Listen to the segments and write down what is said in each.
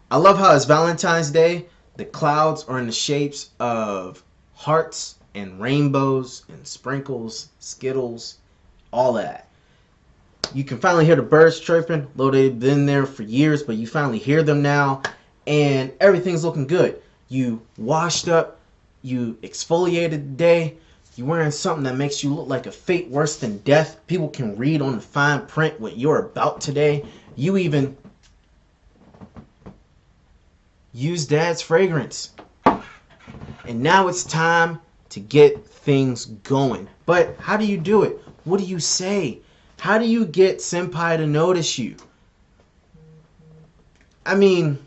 I love how it's Valentine's Day. The clouds are in the shapes of hearts and rainbows and sprinkles, skittles, all that. You can finally hear the birds chirping, though they've been there for years, but you finally hear them now, and everything's looking good. You washed up, you exfoliated today, you're wearing something that makes you look like a fate worse than death. People can read on the fine print what you're about today. You even use dad's fragrance. And now it's time to get things going. But how do you do it? What do you say? How do you get senpai to notice you? I mean,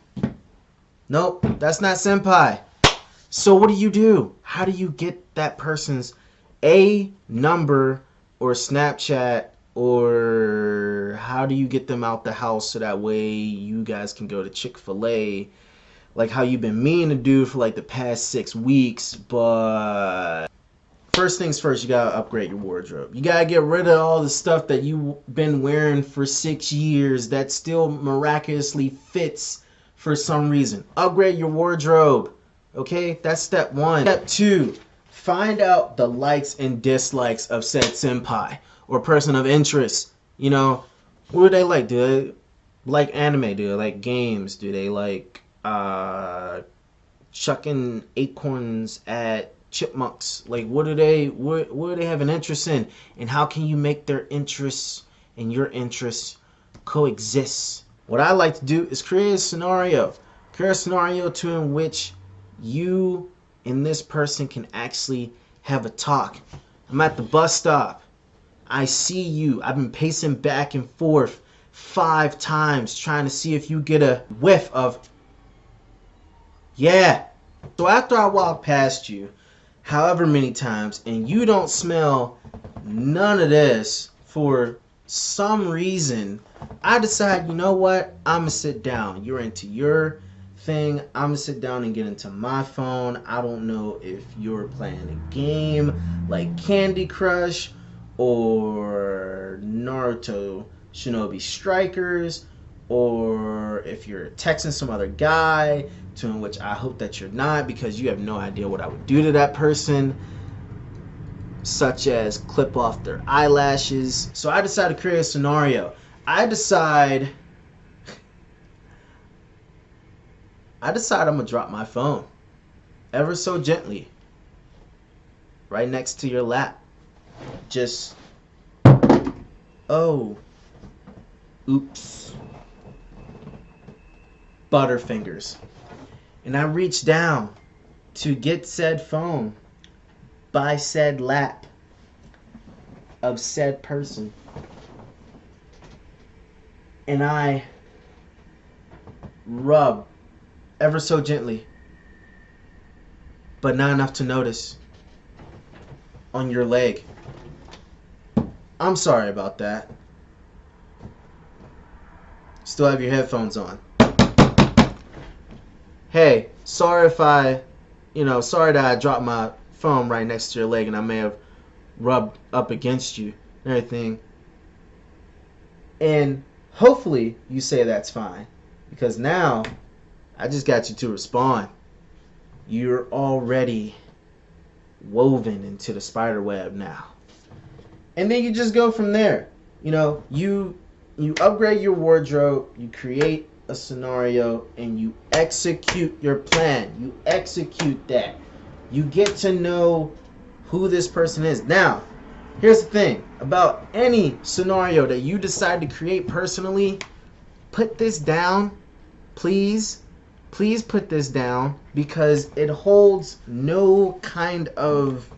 nope, that's not senpai. So what do? How do you get that person's A number or Snapchat, or how do you get them out the house so that way you guys can go to Chick-fil-A like how you've been meaning to do for like the past 6 weeks? But first things first, you gotta upgrade your wardrobe. You gotta get rid of all the stuff that you've been wearing for 6 years that still miraculously fits for some reason. Upgrade your wardrobe. Okay, that's step one. Step two, find out the likes and dislikes of said senpai or person of interest. You know, what do they like? Do they like anime? Do they like games? Do they like chucking acorns at chipmunks? Like, what do they have an interest in, and how can you make their interests and your interests coexist? What I like to do is create a scenario to in which you and this person can actually have a talk. I'm at the bus stop. I see you. I've been pacing back and forth 5 times trying to see if you get a whiff of, yeah. So after I walk past you however many times and you don't smell none of this for some reason, I decide, you know what, I'm gonna sit down. You're into your thing, I'm gonna sit down and get into my phone. I don't know if you're playing a game like Candy Crush or Naruto Shinobi Strikers, or if you're texting some other guy, to which I hope that you're not, because you have no idea what I would do to that person, such as clip off their eyelashes. So I decide to create a scenario. I decide I'm gonna drop my phone ever so gently right next to your lap. Just, oh, oops, Butterfingers. And I reach down to get said phone by said lap of said person, and I rub ever so gently, but not enough to notice, on your leg. I'm sorry about that. Still have your headphones on. Hey, sorry if sorry that I dropped my phone right next to your leg and I may have rubbed up against you and everything. And hopefully you say that's fine, because now I just got you to respond. You're already woven into the spider web now. And then you just go from there. You know, you upgrade your wardrobe, you create a scenario, and you execute your plan. You execute that. You get to know who this person is. Now, here's the thing about any scenario that you decide to create personally. Put this down, please. Please put this down, because it holds no kind of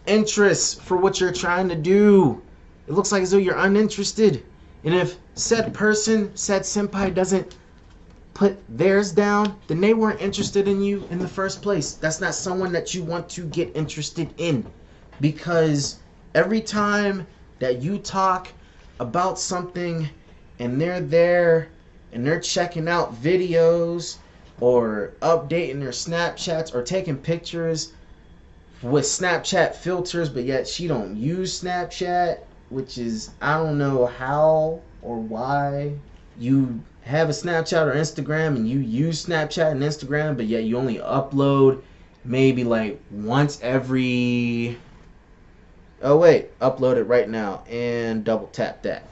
interest for what you're trying to do. It looks like as though you're uninterested. And if said person, said senpai, doesn't put theirs down, then they weren't interested in you in the first place. That's not someone that you want to get interested in, because every time that you talk about something and they're there and they're checking out videos or updating their Snapchats or taking pictures with Snapchat filters, but yet she don't use Snapchat, which is, I don't know how or why you have a Snapchat or Instagram and you use Snapchat and Instagram, but yet you only upload maybe like once every... Oh wait, upload it right now and double tap that.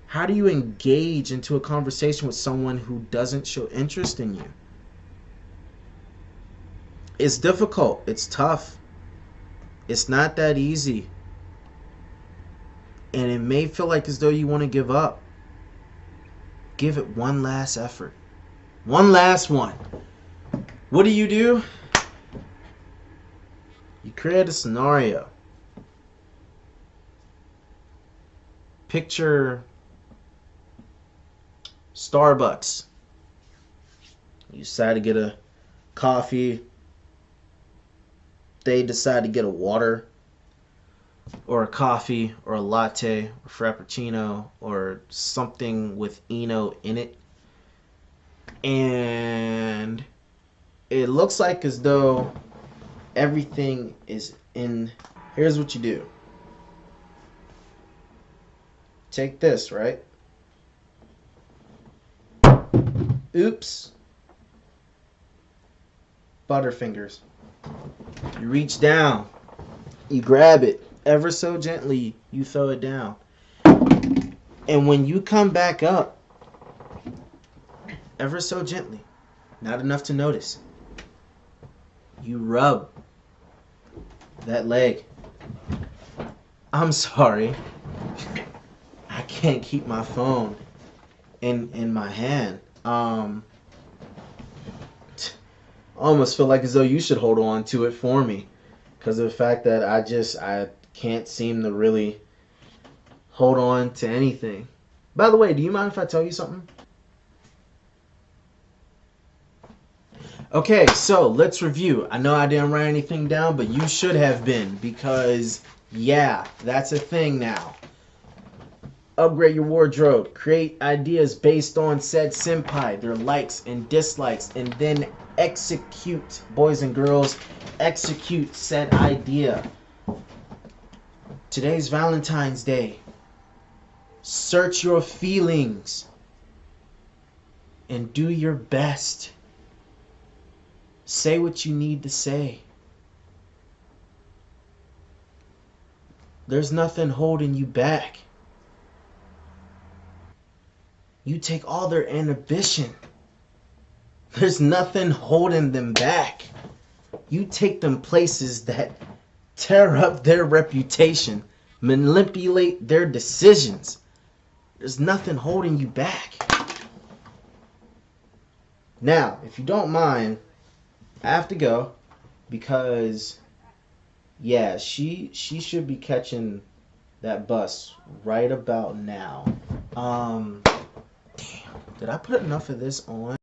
How do you engage into a conversation with someone who doesn't show interest in you? It's difficult. It's tough. It's not that easy. And it may feel like as though you want to give up. Give it one last effort. One last one. What do? You create a scenario. Picture Starbucks. You decide to get a coffee. They decide to get a water or a coffee or a latte or frappuccino or something with Eno in it. And it looks like as though everything is in. Here's what you do. Take this, right? Oops. Butterfingers. You reach down. You grab it. Ever so gently, you throw it down. And when you come back up, ever so gently, not enough to notice, you rub that leg. I'm sorry. I can't keep my phone in my hand. I almost feel like as though you should hold on to it for me, because of the fact that I can't seem to really hold on to anything. By the way, do you mind if I tell you something? Okay, so let's review. I know I didn't write anything down, but you should have been, because yeah, that's a thing now. Upgrade your wardrobe. Create ideas based on said senpai, their likes and dislikes, and then execute, boys and girls, execute said idea. Today's Valentine's Day. Search your feelings and do your best. Say what you need to say. There's nothing holding you back. You take all their inhibition. There's nothing holding them back. You take them places that tear up their reputation, manipulate their decisions. There's nothing holding you back. Now, if you don't mind, I have to go because, yeah, she should be catching that bus right about now. Damn, did I put enough of this on?